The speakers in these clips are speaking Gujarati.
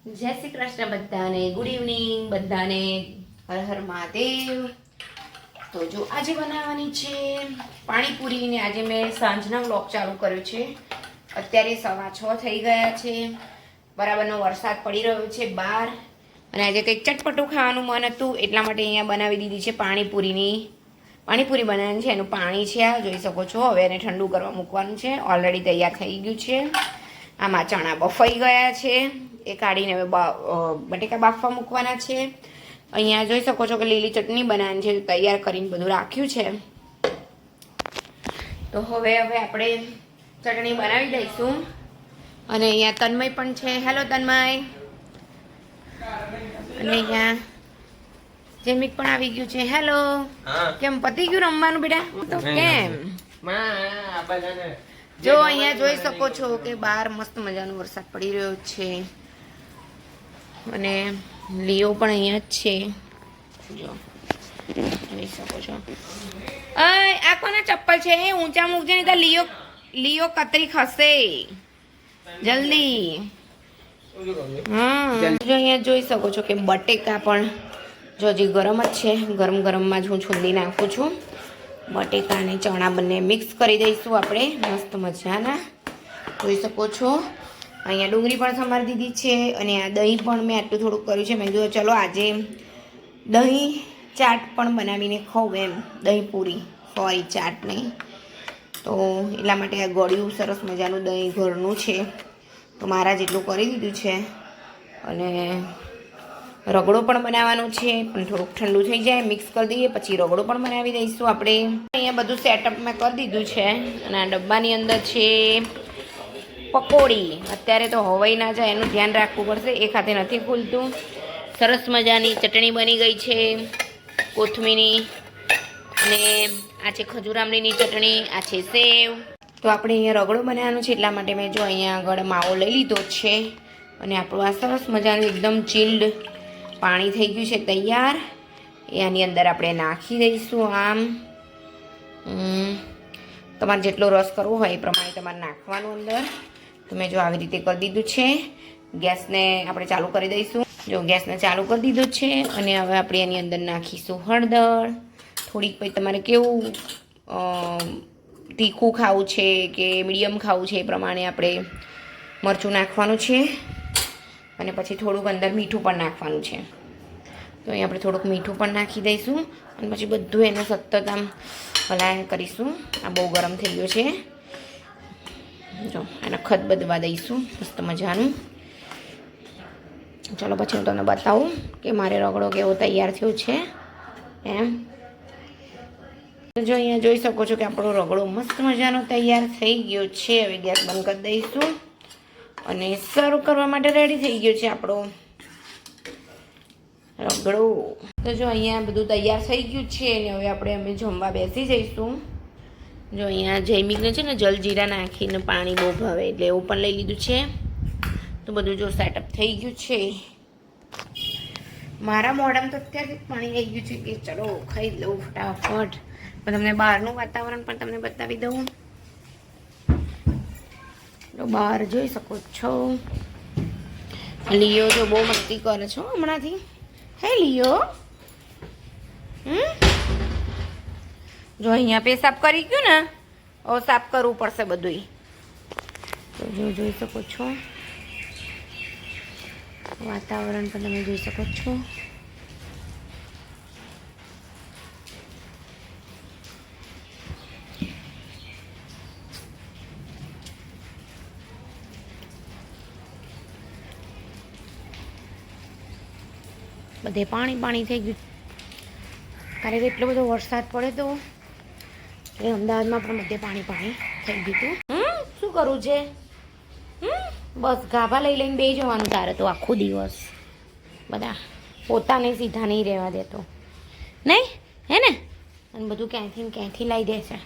જય શ્રી કૃષ્ણ બધાને, ગુડ ઇવનિંગ બધાને, હર હર મહાદેવ। તો જો આજે બનાવવાની છે પાણીપુરી ને આજે મેં સાંજના વ્લોગ ચાલુ કર્યો છે। અત્યારે 6:15 થઈ ગયા છે, બરાબરનો વરસાદ પડી રહ્યો છે બહાર અને આજે કંઈક ચટપટું ખાવાનું મન હતું એટલા માટે અહીંયા બનાવી દીધી છે પાણીપુરી બનાવવાની છે। એનું પાણી છે આ જોઈ શકો છો। હવે એને ઠંડુ કરવા મૂકવાનું છે, ઓલરેડી તૈયાર થઈ ગયું છે। આમાં ચણા બફાઈ ગયા છે, એ કાઢીને હવે બટેકા બાફવા મૂકવાના છે। અહીંયા જોઈ શકો છો કે લીલી ચટણી બનાવવાની છે, તૈયાર કરીને બધું રાખ્યું છે। તો હવે આપણે ચટણી બનાવી દઈશું અને અહીંયા તન્મય પણ છે। હેલો તન્મય। અને અહીંયા જેમિક પણ આવી ગયું છે। હેલો। કેમ પતી ગયું રમવાનું બેટા? તો કેમ જો અહીંયા જોઈ શકો છો કે બહાર મસ્ત મજાનો વરસાદ પડી રહ્યો છે અને લીઓ પણ અહીંયા જ છે, જો જોઈ શકો છો। આ કોના ચપ્પલ છે? એ ઊંચા મૂકજે નહીં તો લીઓ કતરી ખસે જલ્દી। હા જો અહીંયા જોઈ શકો છો કે બટેકા પણ જો હજી ગરમ જ છે, ગરમ ગરમમાં જ હું છૂંદી નાખું છું। બટેકા અને ચણા બંને મિક્સ કરી દઈશું આપણે મસ્ત મજાના, જોઈ શકો છો। અહીંયા ડુંગળી પણ સમારી દીધી છે અને આ દહીં પણ મેં આટલું થોડુંક કર્યું છે। મેં કીધું ચલો આજે દહીં ચાટ પણ બનાવીને ખાઉં, એમ દહીં પૂરી, સોરી ચાટ નહીં। તો એટલા માટે આ ગળ્યું સરસ મજાનું દહીં ઘરનું છે, તો મારા જેટલું કરી દીધું છે। અને રગડો પણ બનાવવાનો છે, પણ થોડુંક ઠંડુ થઈ જાય મિક્સ કરી દઈએ પછી રગડો પણ બનાવી દઈશું આપણે। અહીંયા બધું સેટઅપ મેં કરી દીધું છે અને આ ડબ્બાની અંદર છે પકોડી। અત્યારે તો હવાઈ ના જાય એનું ધ્યાન રાખવું પડશે, એ ખાતે નથી ખુલતું। સરસ મજાની ચટણી બની ગઈ છે કોથમીની, અને આ છે ખજૂર આમલીની ચટણી, આ છે સેવ। તો આપણે અહીંયા રગડો બનાવવાનો છે એટલા માટે મેં જો અહીંયા આગળ માવો લઈ લીધો છે અને આપણું આ સરસ મજાનું એકદમ ચીલ્ડ પાણી થઈ ગયું છે તૈયાર, એની અંદર આપણે નાખી દઈશું। આમ તમારે જેટલો રસ કરવો હોય એ પ્રમાણે તમારે નાખવાનું અંદર। તો મેં જો આવી રીતે કરી દીધું છે। ગેસને આપણે ચાલુ કરી દઈશું, જો ગેસને ચાલુ કરી દીધો છે અને હવે આપણે એની અંદર નાખીશું હળદર થોડીક। પછી તમારે કેવું તીખું ખાવું છે કે મીડિયમ ખાવું છે એ પ્રમાણે આપણે મરચું નાખવાનું છે અને પછી થોડુંક અંદર મીઠું પણ નાખવાનું છે। તો અહીં આપણે થોડુંક મીઠું પણ નાખી દઈશું અને પછી બધું એને સતત આમ હલાય કરીશું। આ બહુ ગરમ થઈ ગયો છે, જો એને ખત બદવા દઈશું મસ્ત મજાનું। ચાલો પછી હું તમને બતાવું કે મારે રગડો કેવો તૈયાર થયો છે એમ। જો અહીંયા જોઈ શકો છો કે આપણો રગડો મસ્ત મજાનો તૈયાર થઈ ગયો છે। હવે ગેસ બંધ કરી દઈશું અને સર્વ કરવા માટે રેડી થઈ ગયો છે આપણો રગડો। તો જો અહીંયા બધું તૈયાર થઈ ગયું છે અને હવે અમે જમવા બેસી જઈશું। જો અહીંયા જૈમિકને છે ને જલજીરા નાખીને પાણી બહુ ભાવે એટલે એવું પણ લઈ લીધું છે। તો બધું જો સેટઅપ થઈ ગયું છે, મારા મોઢામાં તો અત્યારથી પાણી આવી ગયું છે કે ચલો ખાઈ લઉં ફટાફટ। પણ તમને બહારનું વાતાવરણ પણ તમને બતાવી દઉં। તો બહાર જોઈ શકો છો લીઓ જો બહુ મસ્તી કરે છો હમણાંથી। હે લીઓ, જો અહીંયા પેશાબ કરી ગયું ને, હવે સાફ કરવું પડશે બધું। તો જો જોઈ શકો છો વાતાવરણ પણ તમે જોઈ શકો છો। બધે પાણી થઈ ગયું, કારણ કે એટલો બધો વરસાદ પડે તો એટલે અમદાવાદમાં પણ બધે પાણી થઈ ગયું હતું। શું કરવું છે? બસ ગાભા લઈને બે જવાનું તારે તો આખો દિવસ, બધા પોતાને સીધા નહીં રહેવા દેતો નહીં, હે ને? અને બધું ક્યાંથી લાવી દે છે।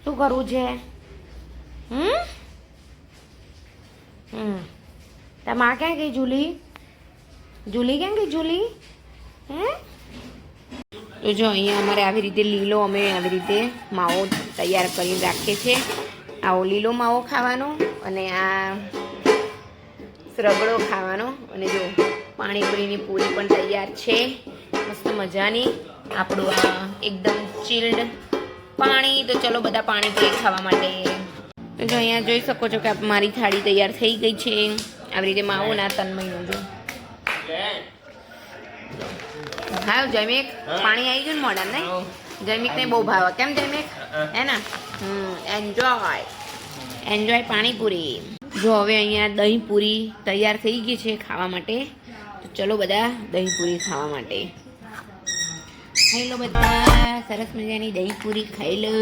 શું કરવું છે? તમારે ક્યાં ગઈ જુલી? જુલી ક્યાં ગઈ જુલી? હે? તો જો અહીંયા અમારે આવી રીતે લીલો અમે આવી રીતે માવો તૈયાર કરીને રાખીએ છીએ। આવો લીલો માવો ખાવાનો અને આ રગડો ખાવાનો. અને જો પાણીપુરીની પૂરી પણ તૈયાર છે મસ્ત મજાની. આપણું આ એકદમ ચીલ્ડ પાણી. તો ચલો બધા પાણીપુરી ખાવા માટે. તો જો અહીંયા જોઈ શકો છો કે મારી થાળી તૈયાર થઈ ગઈ છે. આવી રીતે માવો ના તન્મયનું જો. હા જયમેક પાણી આવી ગયું ને મોડા ને. જયમિકને બહુ ભાવે. કેમ જયમિક? હે ને? એન્જોય પાણીપુરી. જો હવે અહીંયા દહીં પૂરી તૈયાર થઈ ગઈ છે ખાવા માટે. તો ચલો બધા દહીં પૂરી ખાવા માટે. ખાઈ લો બધા, સરસ મજાની દહીં પૂરી ખાઈ લો.